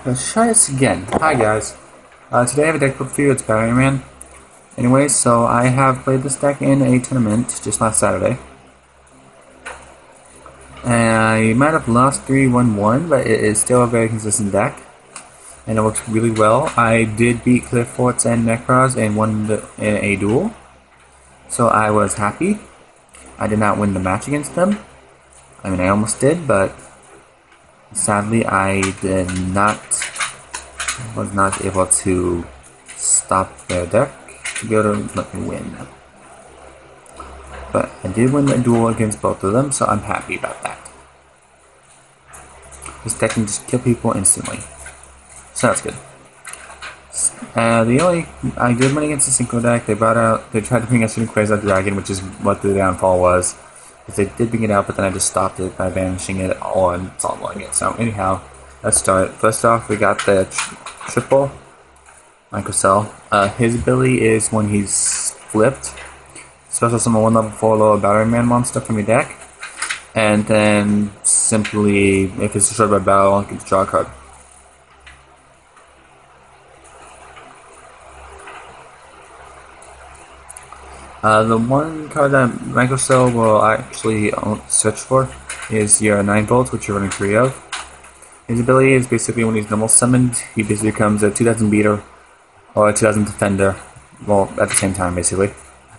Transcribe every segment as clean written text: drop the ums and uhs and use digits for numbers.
Let's try this again. Hi guys. Today I have a deck for you. It's Batteryman. Anyway, so I have played this deck in a tournament just last Saturday. And I might have lost 3-1-1, but it is still a very consistent deck. And it works really well. I did beat Cliff Forts and Necros and won in a duel. So I was happy. I did not win the match against them. I mean, I almost did, but sadly I was not able to stop their deck to be able to let me win. But I did win the duel against both of them, so I'm happy about that. This deck can just kill people instantly. So that's good. I did win against the Synchro deck. They tried to bring a Shooting Quasar Dragon, which is what the downfall was. But they did bring it out, but then I just stopped it by banishing it all and soloing it. So anyhow, let's start. First off, we got the triple Microcell. His ability is when he's flipped. Special summon 1 level 4 lower Batteryman monster from your deck. And then simply, if it's destroyed by battle, you can draw a card. The one card that Microcell will actually search for is your 9 volts, which you're running 3 of. His ability is basically when he's normal summoned, he basically becomes a 2000 beater or a 2000 defender, well, at the same time basically.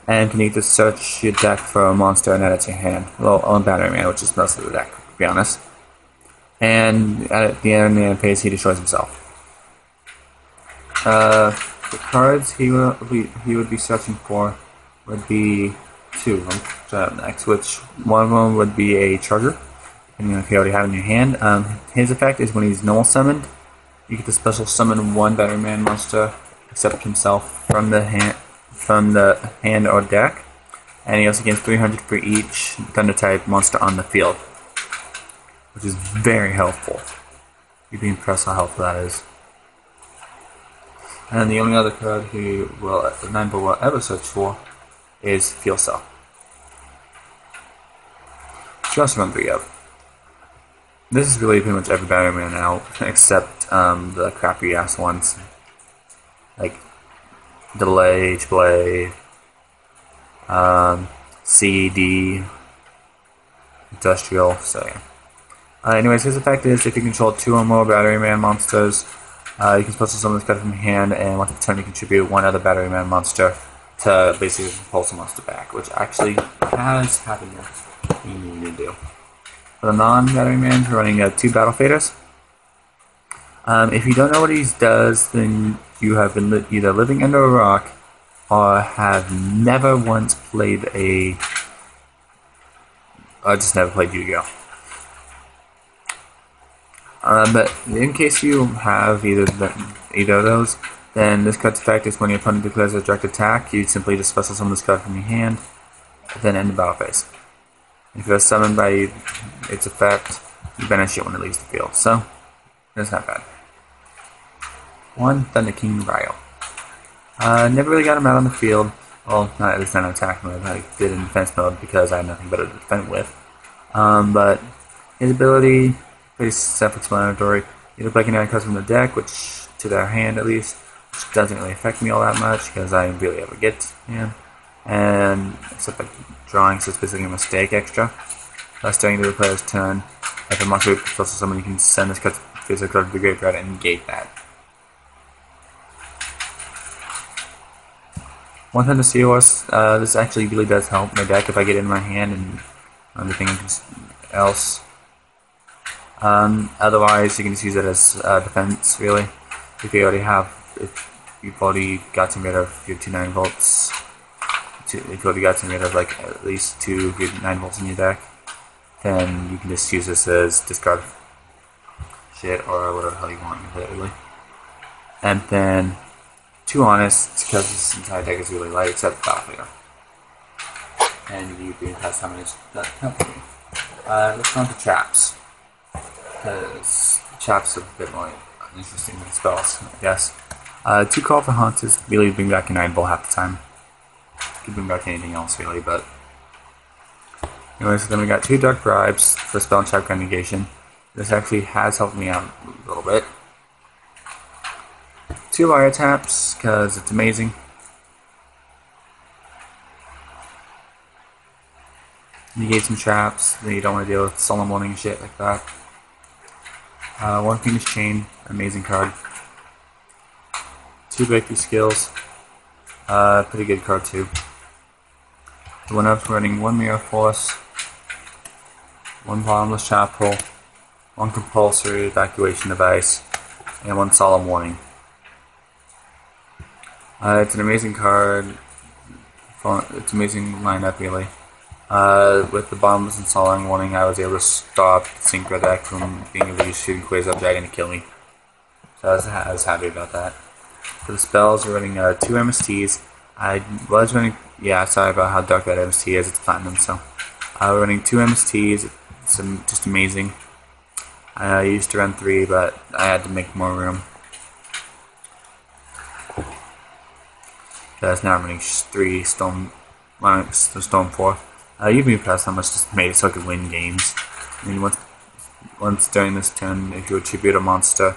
And can either search your deck for a monster and add it to your hand. Well, on Batteryman, which is most of the deck, to be honest. And at the end of the phase, he destroys himself. The cards he would be searching for would be 2 of them, so next, which one of them would be a charger, depending on if you already have it in your hand. His effect is when he's normal summoned, you get to special summon 1 Batteryman monster, except himself, from the hand or deck, and he also gains 300 for each Thunder type monster on the field, which is very helpful. You'd be impressed how helpful that is. And the only other card the 9 will ever search for is Fuel Cell. Just run 3 of. This is really pretty much every Batteryman out, except the crappy ass ones, like Delay, H-Blade, CD, Industrial, so yeah. Anyways, his effect is if you control 2 or more Batteryman monsters, you can special summon this card from your hand, and once per turn you contribute 1 other Batteryman monster to basically pulse a monster back, which actually has happened here. You need to do. For the non-Batterymans, we're running 2 Battle Faders. If you don't know what he does, then you have been either living under a rock or have never once played just never played Yu-Gi-Oh! But in case you have either of those, then this card's effect is when your opponent declares a direct attack, you simply just special summon this card from your hand, then end the battle phase. If you're summoned by its effect, you banish it when it leaves the field. So, that's not bad. 1 Thunder King Ryo. Never really got him out on the field. Well, not at least not in attack mode. I did in defense mode because I had nothing better to defend with. But his ability, pretty self-explanatory. You look like an cards from the deck, which to their hand at least, which doesn't really affect me all that much because I really ever get to him. And except by drawing, so it's basically a mistake extra. Thus, during the player's turn, if a monster is close to someone, you can send this physical card to the graveyard and negate that. 100 Seahorse, this actually really does help my deck if I get it in my hand and everything else. Otherwise, you can just use it as defense, really. If you've already gotten rid of your 2 9 volts, if you've already gotten rid of like at least 2 of your 9 volts in your deck, then you can just use this as discard shit or whatever the hell you want with it, really. And then 2 Honest, because this entire deck is really light except Battlefield. And you can have how many that helps me. Let's go on to Chaps. Because Chaps are a bit more interesting than spells, I guess. 2 Call for Hunters really bring back your 9 Ball half the time. You can bring back anything else really, but anyways, then we got 2 Dark Bribes for spell and trap card negation. This actually has helped me out a little bit. 2 wiretaps, because it's amazing. Negate some traps that you don't want to deal with solemn warning and shit like that. 1 Phoenix Chain, amazing card. 2 breakthrough skills, pretty good card too. The 1-up's running 1 Mirror Force, 1 Bottomless Trap Hole, 1 Compulsory Evacuation Device, and 1 Solemn Warning. It's an amazing card. It's an amazing lineup, really. With the Bottomless and Solemn Warning, I was able to stop the Synchro deck from being able to use Shooting Quasar Dragon to kill me. So I was happy about that. For the spells, we're running 2 MSTs. I was running, sorry about how dark that MST is, it's platinum, so. We're running 2 MSTs, it's just amazing. I used to run 3, but I had to make more room. That's now running 3 Stone 4. You'd be impressed how much this made it so I could win games. I mean, once during this turn, if you attribute a monster,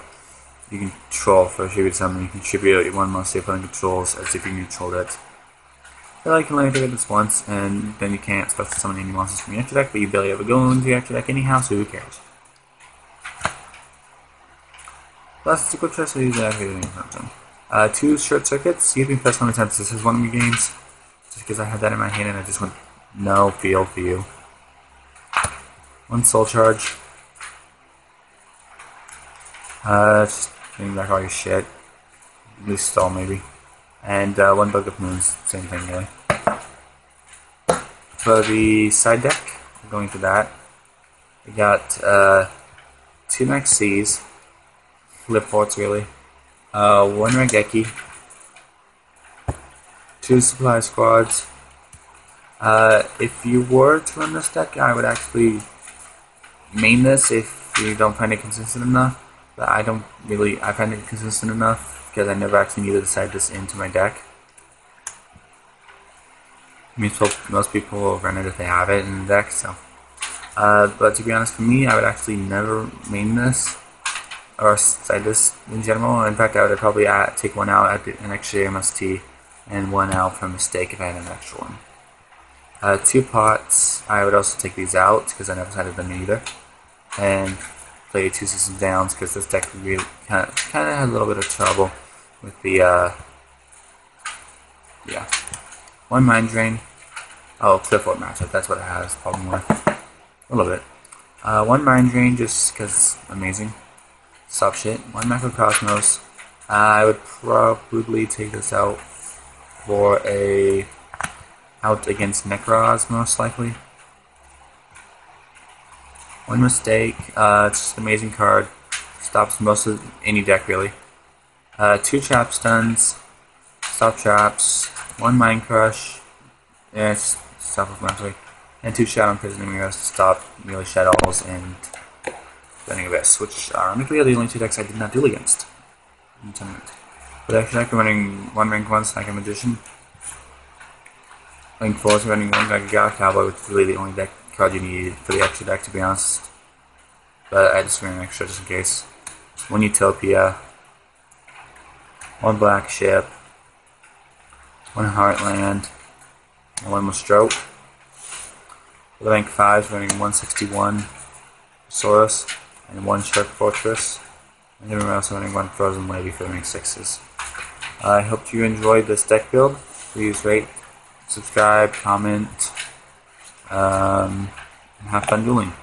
you can control for attribute summon. You can attribute 1 monster your opponent controls as if you controlled it. So you can only do this once, and then you can't special summon any monsters from your extra deck, but you barely ever go into your extra deck anyhow, so who cares? Plus, it's a quick test, so usually activating something. 2 short circuits. You'd be impressed how many times this is one of my games, just because I had that in my hand and I just went, no field for you. 1 soul charge. Just getting back all your shit. At least stall maybe. And 1 Book of Moons, same thing really. For the side deck, going to that, we got 2 Max C's, flip forts really, 1 Rengeki, 2 Supply Squads. If you were to run this deck, I would actually main this if you don't find it consistent enough. But I find it consistent enough because I never actually needed to side this into my deck. I mean, most people will run it if they have it in the deck, so. But to be honest, for me, I would actually never main this or side this in general. In fact, I would probably take 1 out at an extra MST and 1 out for a mistake if I had an extra one. 2 pots, I would also take these out because I never sided them either. And play 2 system downs because this deck really kind of had a little bit of trouble with the 1 Mind Drain. Oh, Cliff Fort matchup, that's what it has problem with. A little bit. 1 Mind Drain just because amazing. Stop shit. 1 Macrocosmos. I would probably take this out for out against Necroz most likely. 1 Mistake, it's just an amazing card. Stops most of any deck really. 2 Trap Stuns, stop traps, 1 Mind Crush, it's stop with mentally, and 2 Shadow Imprisoning Mirrors to stop melee shadows and Bending Abyss, which ironically are the only 2 decks I did not duel against in the tournament. But actually, I'm running 1 Rank 1 Snacker Magician. Rank 4 is running 1 Gagaga Cowboy, which is really the only deck card you need for the extra deck, to be honest. But I just ran an extra just in case. 1 Utopia, 1 Black Ship, 1 Heartland, and 1 Stroke. For the rank 5s, running 161 Saurus and 1 Shark Fortress. And then we're also running 1 Frozen Lady for the rank 6s. I hope you enjoyed this deck build. Please rate, subscribe, comment, and have fun dueling.